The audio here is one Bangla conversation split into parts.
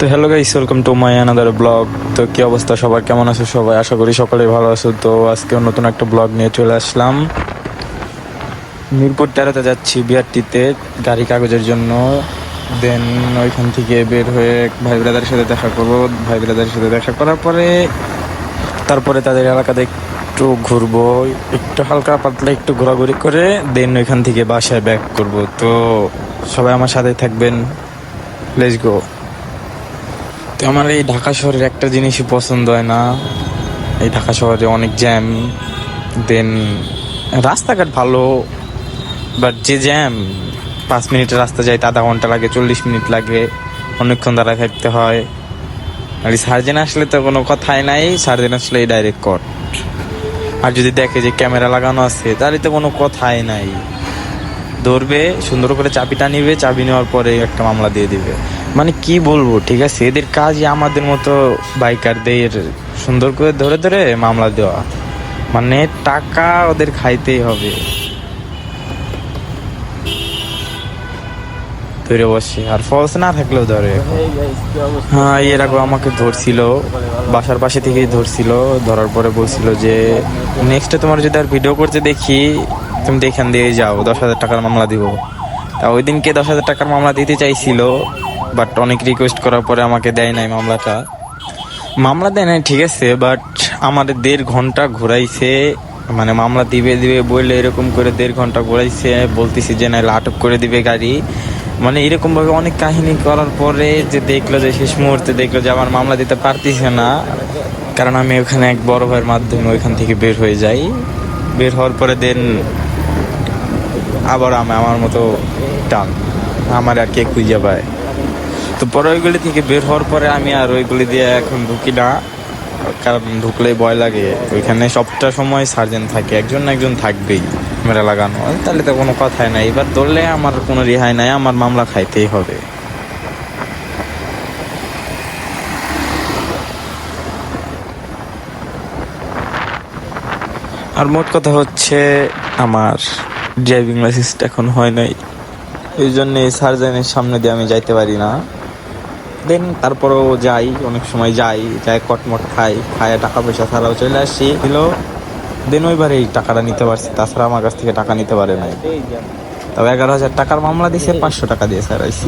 তো hello guys, welcome to my another blog. তো কি অবস্থা সবার, কেমন আছো সবাই? আশা করি সকলেই ভালো আছো। তো আজকে নতুন একটা ব্লগ নিয়ে চলে আসলাম। মিরপুর 13-তে যাচ্ছি বিআরটিতে গাড়ি কাগজের জন্য। দেন ওইখান থেকে বের হয়ে ভাই ব্রাদারের সাথে দেখা করবো। ভাই ব্রাদারের সাথে দেখা করার পরে তারপরে তাদের এলাকাতে একটু ঘুরবো, একটু হালকা পাতলা একটু ঘোরাঘুরি করে দেন ওইখান থেকে বাসায় ব্যাক করব। তো সবাই আমার সাথে থাকবেন, লেটস গো। তো আমার এই ঢাকা শহরের একটা জিনিসই পছন্দ হয় না, এই ঢাকা শহরে অনেক জ্যাম। দেন রাস্তাঘাট ভালো, বাট যে জ্যাম, 5 মিনিটের রাস্তা যাইতে আধা ঘন্টা লাগে, 40 মিনিট লাগে, অনেকক্ষণ দাঁড়ায় থাকতে হয়। আর এই সার্জেন আসলে তো কোনো কথাই নাই, সার্জেন আসলে ডাইরেক্ট কট। আর যদি দেখে যে ক্যামেরা লাগানো আছে তাহলে তো কোনো কথাই নাই, ধরবে সুন্দর করে চাবিটা নিবে, চাবি নেওয়ার পরে একটা মামলা দিয়ে দিবে। মানে কি বলবো, ঠিক আছে, এদের কাজই আমাদের মতো বাইকারদের সুন্দর করে ধরে ধরে মামলা দেওয়া, মানে টাকা ওদের খাইতেই হবে। ধরে বসে আর ফলস না থাকলেও ধরে। হ্যাঁ, এর আগে আমাকে ধরছিল, বাসার পাশে থেকেই ধরছিল। ধরার পরে বলছিল যে নেক্সটে তোমার যদি আর ভিডিও করতে দেখি তুমি এখান দিয়ে যাও, 10,000 টাকার মামলা দিব। তা ওই দিনকে 10,000 টাকার মামলা দিতে চাইছিল, বাট অনেক রিকোয়েস্ট করার পরে আমাকে দেয় নাই মামলা দেয় নাই, ঠিক আছে, বাট আমার 1.5 ঘন্টা ঘুরাইছে। মানে মামলা দিবে দিবে বললে এরকম করে 1.5 ঘন্টা ঘুরাইছে, বলতেছি যে না আটক করে দিবে গাড়ি। মানে এরকম ভাবে অনেক কাহিনী করার পরে যে দেখলো, যে শেষ মুহূর্তে দেখলো যে আমার মামলা দিতে পারতেছে না, কারণ আমি ওখানে এক বড় ভাইয়ের মাধ্যমে ওইখান থেকে বের হয়ে যাই। বের হওয়ার পরে দেন আবার আমি আমার মতো টান, আমার আর কে খুঁজে পায়। তো পরে ওইগুলি থেকে বের হওয়ার পরে আমি আর ওইগুলি দিয়ে এখন ঢুকি না, কারণ ঢুকলেই ভয় লাগে। ওইখানে সবটা সময় সার্জেন থাকে, একজন না একজন থাকবেই ক্যামেরা লাগানো, তাহলে তো কোনো কথাই নাই। এবার ধরলে আমার কোনো রেহাই নাই, আমার মামলা খাইতেই হবে। আর মোট কথা হচ্ছে আমার ড্রাইভিং লাইসেন্সটা এখন হয় নাই, এই জন্যে সার্জেনের সামনে দিয়ে আমি যাইতে পারি না। দেন তারপরেও যাই, অনেক সময় যাই কটমট খাই, খায় টাকা পয়সা ছাড়াও চলে আসি দিল। দেন ওইবার এই টাকাটা নিতে পারছি, তাছাড়া আমার কাছ থেকে টাকা নিতে পারে নাই। তবে 11,000 টাকার মামলা দিছে, 500 টাকা দিয়ে ছাড়াইছি।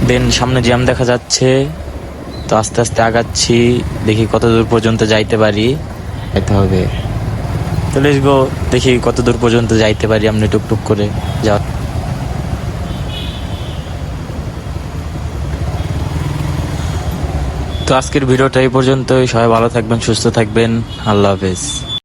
দেন সামনে জ্যাম দেখা যাচ্ছে, তো আস্তে আস্তে আগাচ্ছি, দেখি কত দূর পর্যন্ত যাইতে পারি। যাইতে হবে, তো লেটস গো, দেখি কত দূর পর্যন্ত যাইতে পারি আমরা টুকটুক করে যাও। তো আজকের ভিডিওটা এই পর্যন্তই, সবাই ভালো থাকবেন, সুস্থ থাকবেন, আল্লাহ হাফেজ।